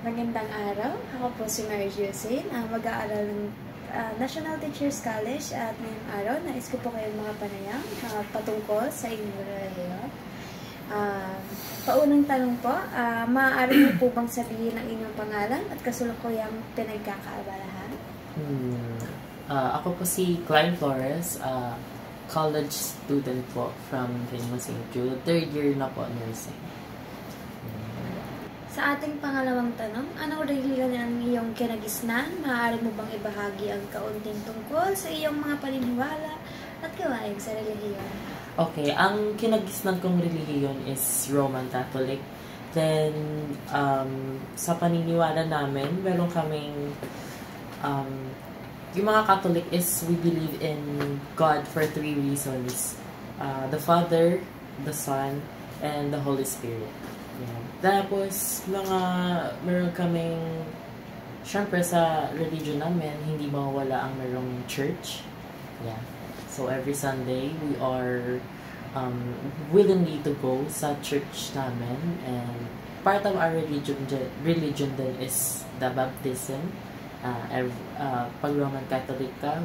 Magandang araw. Ako po si Mary Josephine, mag-aaral ng National Teachers College at ngayong araw, nais ko po kayong mga panayam patungkol sa inyong relihiyon. Paunang tanong po, maaari niyo po bang sabihin ang inyong pangalan at kasulukuyang pinagkakaabalahan? Ako po si Klein Flores, college student po from Greenmo St. Jude, third year na po nursing. Sa ating pangalawang tanong, anong relihiyon ang iyong kinagisnan? Maaari mo bang ibahagi ang kaunting tungkol sa iyong mga paniniwala at gawain sa relihiyon? Okay, ang kinagisnan kong relihiyon is Roman Catholic. Then, sa paniniwala namin, meron kaming, yung mga Catholic is we believe in God for 3 reasons. The Father, the Son, and the Holy Spirit. Yeah. Tapos, meron kaming, syempre sa religion namin, hindi mawawala ang merong church. Yeah. So, every Sunday, we are willingly to go sa church namin. And part of our religion then is the baptism. Pag Roman Catholic ka,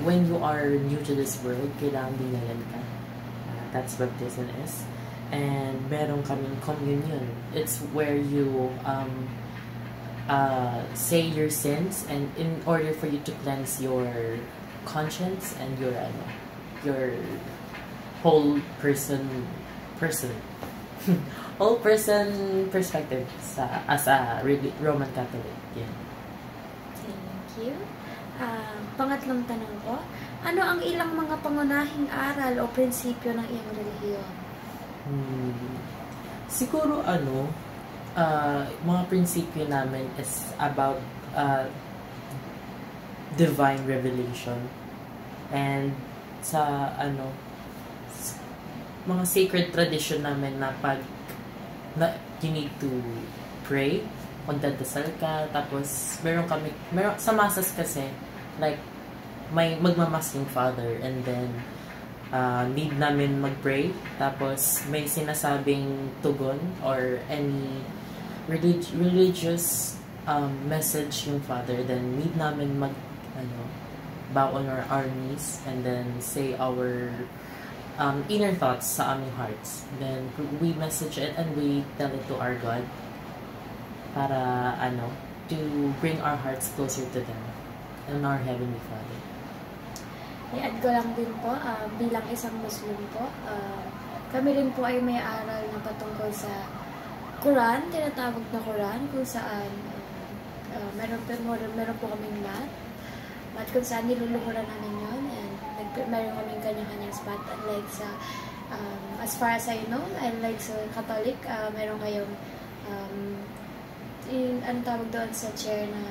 when you are new to this world, kailangan binayan ka. That's baptism is. And meron kaming communion. It's where you say your sins, and in order for you to cleanse your conscience and your whole person whole person perspective as a Roman Catholic. Yeah. Thank you. Pangatlong tanong ko, ano ang ilang mga pangunahing aral o prinsipyo ng iyong relihiyon? Siguro mga prinsipyo namin is about divine revelation, and sa mga sacred tradition namin na you need to pray, magdadasal ka, tapos meron sa masas kasi, like, may magmamas yung father, and then need namin mag-pray, tapos may sinasabing tugon or any religious message yung father, then need namin bow on our knees and then say our inner thoughts sa aming hearts. Then we message it and we tell it to our God para to bring our hearts closer to them and our Heavenly Father. I-add ko lang din po, bilang isang Muslim po, kami rin po ay may aral na patungkol sa Quran, tinatawag na Quran, kung saan meron po kaming math kung saan niluluhuran namin yun, and meron kaming kanya-kanyang spot, unlike sa, as far as I know, unlike sa Catholic, meron kayong anong tawag doon sa chair na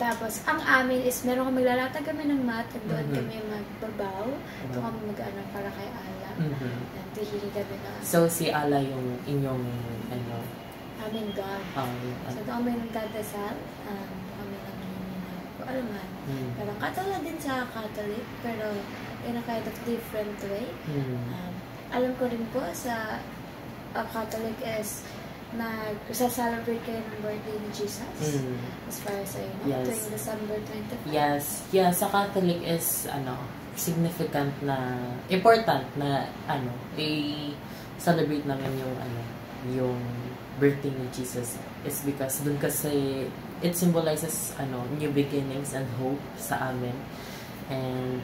tapos ang amin is meron kami lalatag kami ng mat at doon kami magbabaw, doon kami para kay Allah, at hihingi kami na so si Allah yung inyong aming God, so doon kami nagdadasal, kami nanghihingi na kung alam man, parang katulad din sa Catholic pero in a kind of different way. Alam ko rin po sa Catholic is nag-celebrate kayo ng birthday ni Jesus, as far as I know, tuwing December 25. Yes. Yeah, sa Catholic is significant na important na i-celebrate namin yung birthday ni Jesus, is because dun kasi it symbolizes new beginnings and hope sa amin, and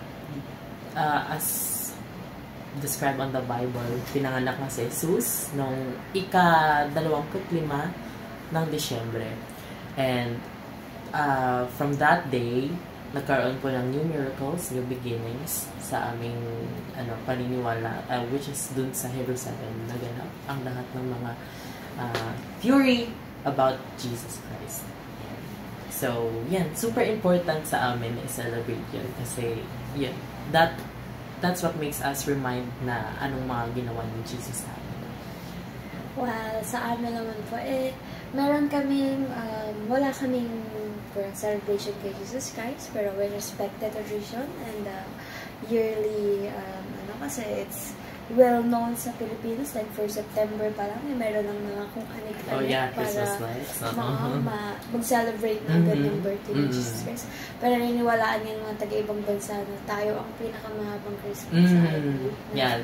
as described on the Bible, pinanganak na si Jesus noong ika-25 ng Disyembre. And from that day, nagkaroon po ng new miracles, new beginnings sa aming paniniwala, which is dun sa Hebrews 7 naganap ang lahat ng mga theory about Jesus Christ. So, yan, super important sa amin i-celebrate yun kasi yun, that's what makes us remind na anong mga ginawa ni Jesus sa amin. Well, sa amin naman po, meron kaming, wala kaming celebration kay Jesus Christ, pero we respect the tradition and yearly, kasi it's well-known sa Pilipinas. Like, for September pa lang, meron ng mga kung anik-anik Oh yeah, para Christmas lights. mag-celebrate ng ganyung birthday ni Jesus Christ. Pero naniniwalaan yung mga taga-ibang bansa na tayo ang pinakamahabang Christmas sa atin. Yeah,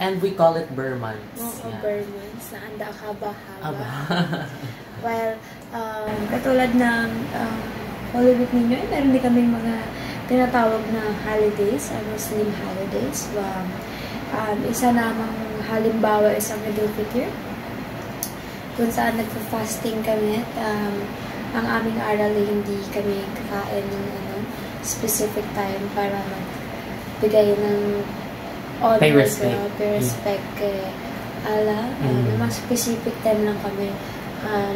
and we call it Burr months. Burr months, na anda haba-haba. While, katulad ng Holy Week ninyo, meron din kami mga tinatawag na holidays, Muslim holidays. Isa namang halimbawa is ang Eid al-Fitr, kung saan nagpa-fasting kami. Ang aming aral ay hindi kami kakain ng specific time para magbigay ng honor, pay respect kay Allah. Mga specific time lang kami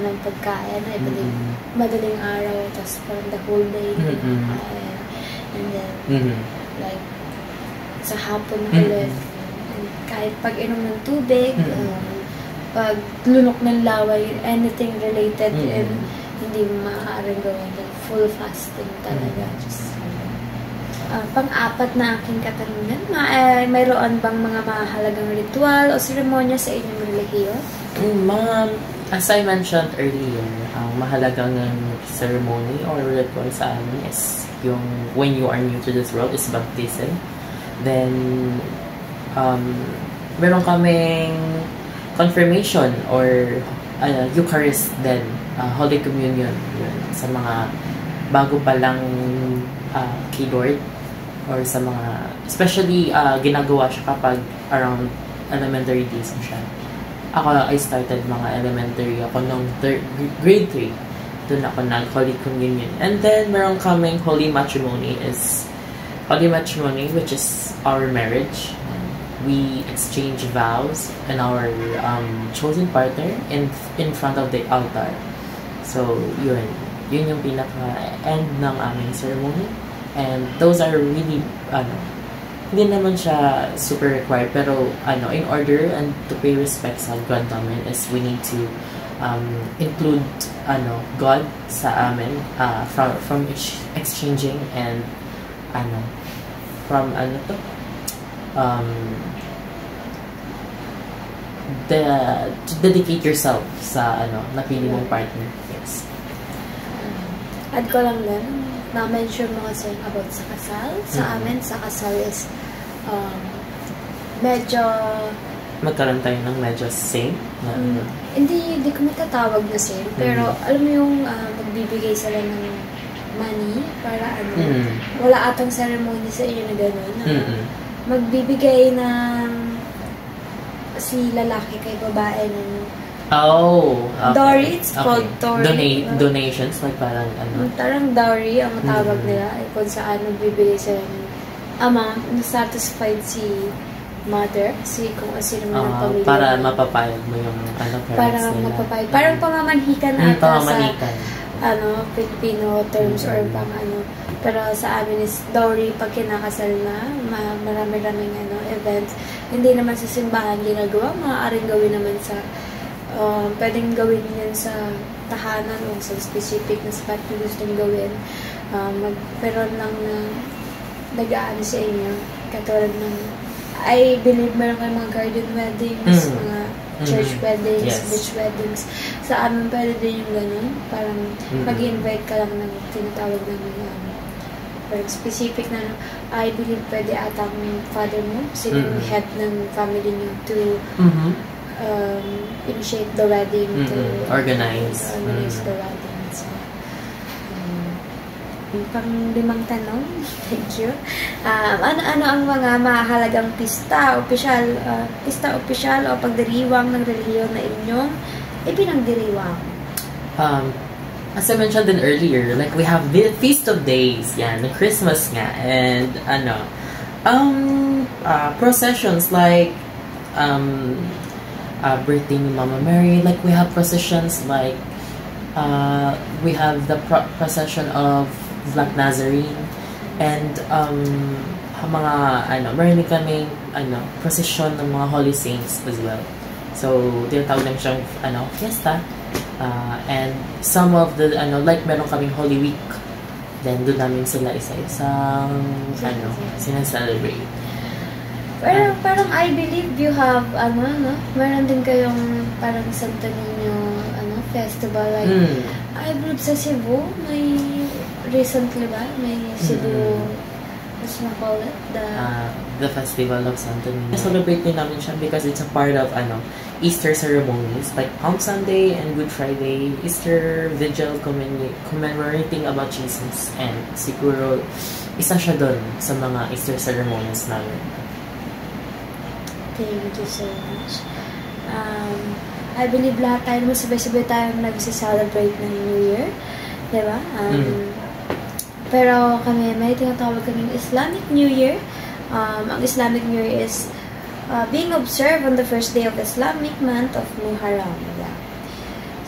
ng pagkain. I believe madaling araw, tapos parang the whole day kakain. And then, like, sa hapon ulit, kahit pag-inom ng tubig, pag-lunok ng laway, anything related, hindi maaaring gawin. Full fasting talaga. Pang-apat na aking katanungan, mayroon bang mga mahalagang ritual o seremonya sa inyong relihiyon? As I mentioned earlier, ang mahalagang ceremony or ritual sa amin is yung when you are new to this world is baptism. Then, meron kaming confirmation or Eucharist then, Holy Communion yun, sa mga bago pa lang kay Lord or sa mga, especially ginagawa siya kapag around elementary days mo siya. Ako, I started mga elementary ako nung grade 3. Doon ako nag-Holy Communion. And then, meron kaming Holy Matrimony which is our marriage. We exchange vows and our chosen partner in front of the altar. So, yun yung pinaka-end ng aming ceremony. And those are really, hindi naman siya super required, pero in order and to pay respect sa God namin is we need to include God sa amin from exchanging and from to dedicate yourself sa napili mong partner. Yes. Add ko lang din, na-mention mo kasi about sa kasal. Sa amin, sa kasal is medyo magkaroon tayo ng medyo same na hindi ko matatawag na same, pero alam mo yung magbibigay sila ng money para wala atang ceremony sa inyo na gano'n, magbibigay ng si lalaki kay babae ng okay. dowry. It's called dowry. Donations, like parang parang dowry ang tawag nila, kung saan magbibigay sila ng amount na satisfied si mother, kung sino man ang pamilya. Para mapapayag mo yung parents para nila. mapapayag. Parang pamamanhikan ata sa Filipino terms or pero sa amin is dowry pag kinakasal na, marami-raming events. Hindi naman sa simbahan ginagawa, maaaring gawin naman sa pwedeng gawin yan sa tahanan o sa specific na spot na gustong gawin. Magperon lang na nag-aano sa inyo, katulad ng I believe meron kayo mga garden weddings, mga church weddings, beach weddings. Sa amin pwede din yung ganun. Parang mag-invite ka lang ng tinatawag namin parang specific na I believe pwede atang father mo, sino yung head ng family niyo to initiate the wedding, to organize the wedding. So, pang-limang tanong. Thank you. Ano ang mga mahalagang pista opisyal o pagdiriwang ng relihiyon na inyong ipinagdiriwang? As I mentioned din earlier, like we have the Feast of Days, yan, the Christmas nga, and processions like birthday ni Mama Mary, like we have processions like we have the procession of Black Nazarene, and mga marami kaming procession ng mga Holy Saints as well. So tinatawag lang siyang fiesta. And some of the like meron kaming Holy Week, then doon namin sila isa-isang sinaselebrate. Pero parang I believe you have, meron din kayong parang Santo Niño, festival. Like, I believe sa Cebu, may recently ba? May Cebu, what's na call it? The Festival of Santo Niño. Celebrate din namin siya because it's a part of, Easter ceremonies, like Palm Sunday and Good Friday, Easter Vigil commemorating about Jesus. And siguro, isa siya doon sa mga Easter ceremonies namin. Thank you so much. I believe lahat tayo naman sabay-sabay tayo nag-celebrate ng New Year. Diba? Pero kami, may tinatawag kaming Islamic New Year. Ang Islamic New Year is being observed on the first day of Islamic month of Muharram. Yeah.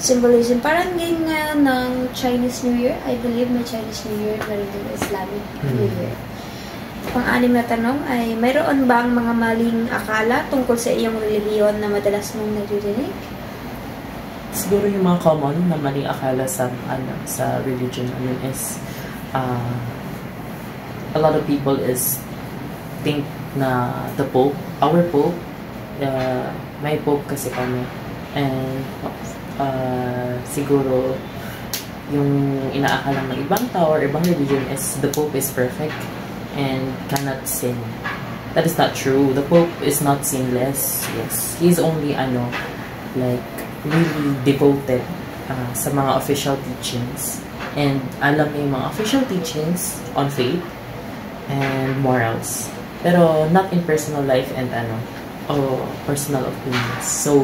Symbolism. Parang din ngayon ng Chinese New Year. I believe may Chinese New Year na rin yung Islamic New Year. Pang-anim na tanong ay, mayroon bang mga maling akala tungkol sa iyong relihiyon na madalas mong naririnig? Siguro yung mga common na maling akala sa religion is a lot of people think na the Pope, our Pope, may Pope kasi kami, and siguro yung inaakala ng ibang tao or ibang religion is the Pope is perfect and cannot sin. That is not true. The Pope is not sinless. Yes, he's only like really devoted sa mga official teachings, and alam niya yung mga official teachings on faith and morals, pero not in personal life and or personal opinions. So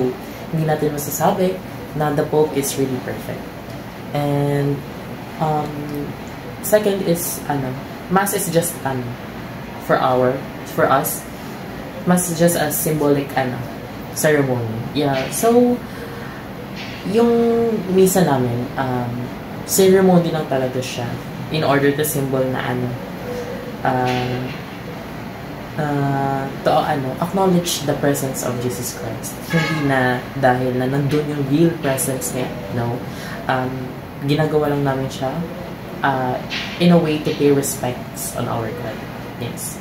hindi natin masasabi na the Pope is really perfect. And second is Mass is just for us, Mass is just a symbolic ceremony. Yeah. So yung misa namin, ceremony lang talaga siya in order to symbol na to acknowledge the presence of Jesus Christ. Hindi na dahil na nandun yung real presence niya. No. Ginagawa lang namin siya in a way to pay respects on our God. Yes.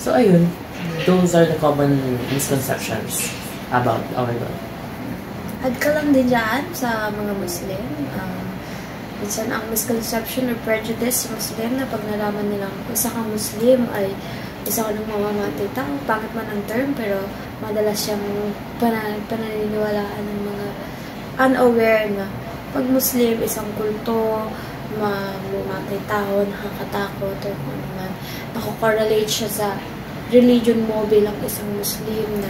So, ayun. Those are the common misconceptions about our God. Add ka lang din dyan sa mga Muslim. Minsan ang misconception or prejudice sa Muslim na pag nalaman nilang isa kang Muslim ay isa ka ng mamamatay tao. Pangit man ang term, pero madalas siyang pananiniwalaan ng mga unaware na pag Muslim, isang kulto, mamamatay tao, nakakatakot, or kung ano man. Nako-correlate siya sa religion mo bilang isang Muslim na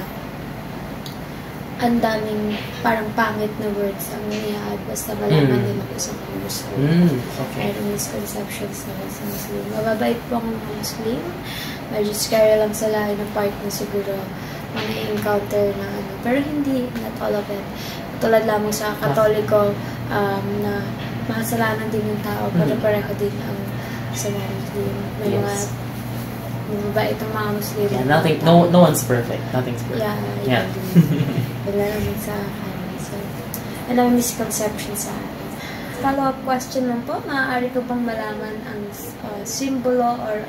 ang daming parang pangit na words ang niyahad basta malaman nila isang Muslim. Okay. Mayroong misconceptions na sa Muslim. Mababait po ang mga Muslim. Medyo scary lang sa lahi ng part na siguro mga encounter na pero hindi, not all of it. Tulad lamang sa Katoliko na makasalanan din yung tao, pero pareho din ang sa mga Muslim. May mga mabait ang mga Muslim. Yeah, no one's perfect. Nothing's perfect. Yeah. Wala naman sa akin. So, alam misconception sa akin. Follow-up question lang po, maaari ko bang malaman ang simbolo or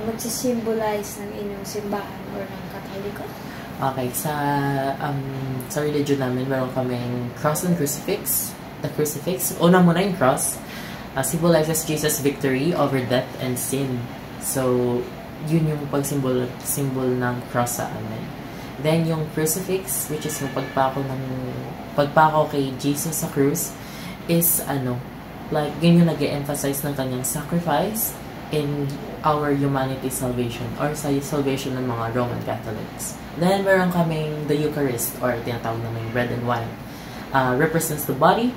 magsisimbolize ng inyong simbahan or ng Katoliko? Okay, sa religion namin, meron kaming cross and crucifix. The crucifix, una muna yung cross, symbolizes Jesus' victory over death and sin. So, yun yung symbol ng cross sa amin. Then, yung crucifix, which is yung pagpako kay Jesus sa krus, is like, yun yung nag-emphasize ng kanyang sacrifice in our humanity salvation or sa salvation ng mga Roman Catholics. Then, meron kaming the Eucharist or tinatawag namin bread and wine. Represents the body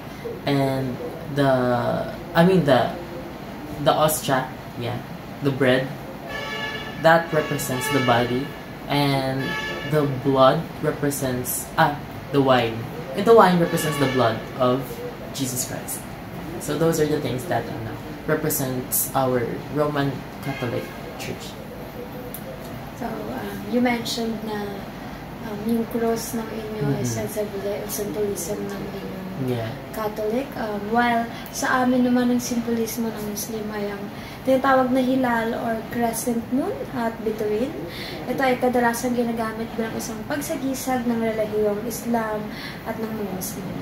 and the ostia, the bread, that represents the body, and the blood represents the wine. And the wine represents the blood of Jesus Christ. So those are the things that represents our Roman Catholic Church. So, you mentioned na yung cross ng inyo is symbolism ng inyong Yeah. Catholic. While sa amin naman ang simbolismo ng Muslim ay ang tinatawag na hilal or crescent moon at bituin. Ito ay kadalasan ginagamit bilang isang pagsagisag ng relihiyong Islam at ng mga Muslim.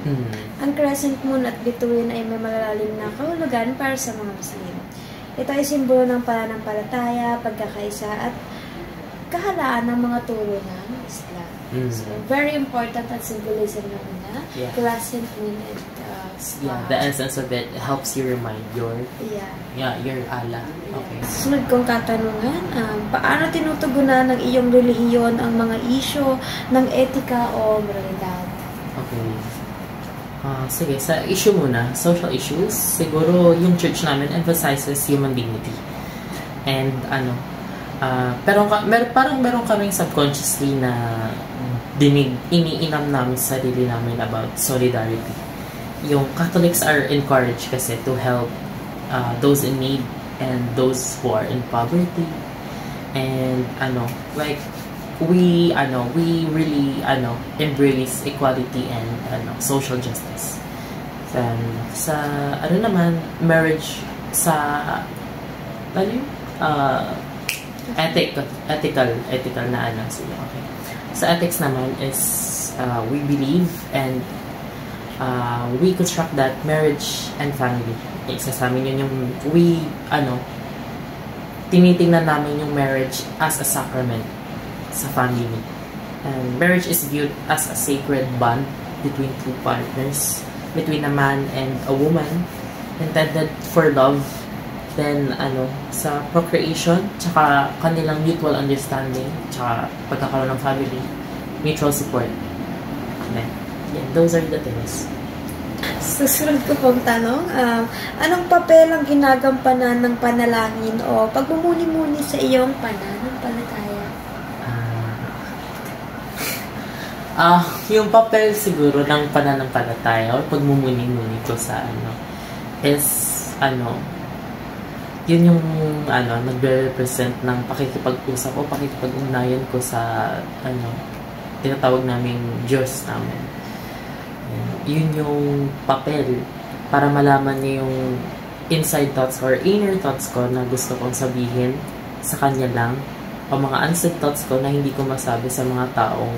Ang crescent moon at bituin ay may malalalim na kahulugan para sa mga Muslim. Ito ay simbolo ng pananampalataya, pagkakaisa at kahalaan ng mga turo ng Islam. So, very important at symbolism naman na crescent moon and the essence of it helps you remind your your Allah. Okay. Sunod kong katanungan, paano tinutugunan ng iyong relihiyon ang mga isyu ng etika o moralidad? Okay. Sige, sa issue muna, social issues, siguro yung church namin emphasizes human dignity. And pero parang meron kaming subconsciously na iniinam namin sa sarili namin about solidarity. Yung Catholics are encouraged kasi to help those in need and those who are in poverty. And like we really embrace equality and social justice. Sa naman marriage sa ethical na sige, okay. Sa ethics naman is we believe and we construct that marriage and family. Isa sa amin yun yung tinitingnan namin yung marriage as a sacrament sa family. And marriage is viewed as a sacred bond between two partners, between a man and a woman, intended for love, then sa procreation, tsaka kanilang mutual understanding, tsaka pagkakaroon ng family, mutual support. Yeah, those are the things. Susunod ko pong tanong, anong papel ang ginagampanan ng panalangin o pagmumuni-muni sa iyong pananampalataya? Yung papel siguro ng pananampalataya o pagmumuni-muni ko sa is yun yung nagre-represent ng pakikipag-usap o pakikipag-ugnayan ko sa tinatawag naming Diyos namin. Yun yung papel para malaman niya yung inside thoughts or inner thoughts ko na gusto kong sabihin sa kanya lang, o mga unsaid thoughts ko na hindi ko masabi sa mga taong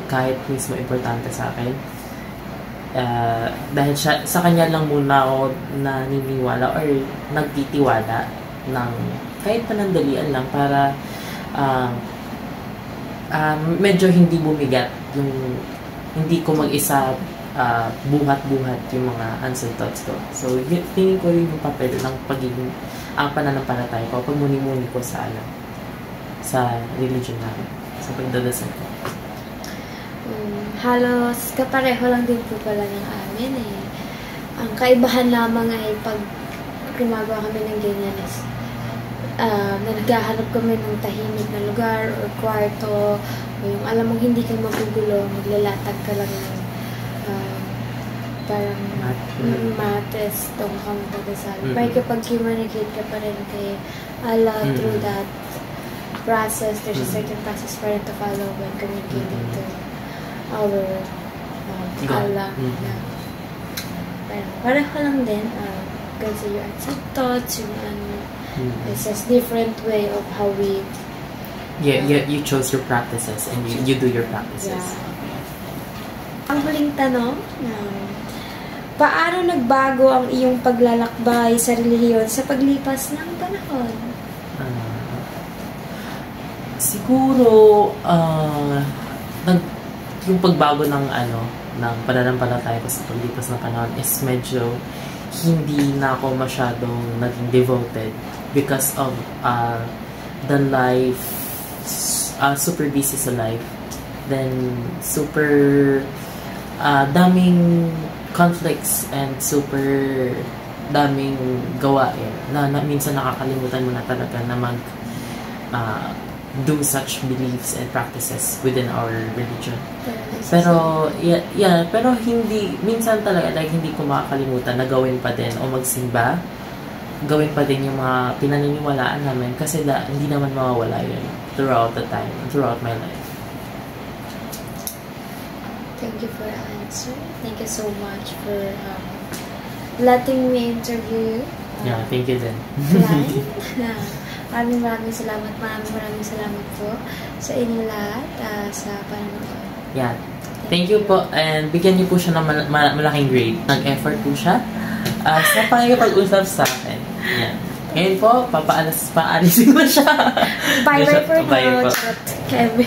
kahit mismo importante sa akin. Dahil sa kanya lang muna ako naniniwala or nagtitiwala ng kahit panandalian lang para medyo hindi bumigat yung hindi ko mag-isa buhat-buhat yung mga unsaid thoughts ko. So, tingin ko rin yung papel ng pagiging ang pananampalataya ko, pagmuni-muni ko sa religion namin, sa pagdadasal ko. Halos kapareho lang din po pala ng amin eh. Ang kaibahan lamang ay pag gumagawa kami ng ganyan is naghahanap kami ng tahimik na lugar or kwarto, o yung alam mong hindi ka magugulo, maglalatag ka lang ng parang mates tong kang dadasal. Pakikipag-communicate ka pa rin kay Allah through that process. There's a certain process pa rin to follow when communicating to our Allah. Pareho lang din. Kasi yung accept thoughts, yung it's just different way of how we you chose your practices and you do your practices. Ang huling tanong, paano nagbago ang iyong paglalakbay sa relihiyon sa paglipas ng panahon? Siguro yung pagbago ng pananampalataya ko sa paglipas ng panahon is medyo hindi na ako masyadong naging devoted because of the life, super busy sa life, then super daming conflicts and super daming gawain na minsan nakakalimutan mo na talaga na do such beliefs and practices within our religion. Pero pero hindi minsan talaga hindi ko makakalimutan na gawin pa din o magsimba, gawin pa din yung mga pinaniniwalaan namin kasi hindi naman mawawala yun throughout the time, throughout my life. Thank you for Sir, thank you so much for letting me interview you. Yeah, thank you din. Maraming salamat po sa inyo lahat sa panonood. Yeah. Thank you po. And bigyan niyo po siya ng malaking grade. Nag-effort po siya sa pakikipag-usap sa akin. Yan. Ngayon po, paalisin ko siya. Bye-bye for Bye now. po. Kevin.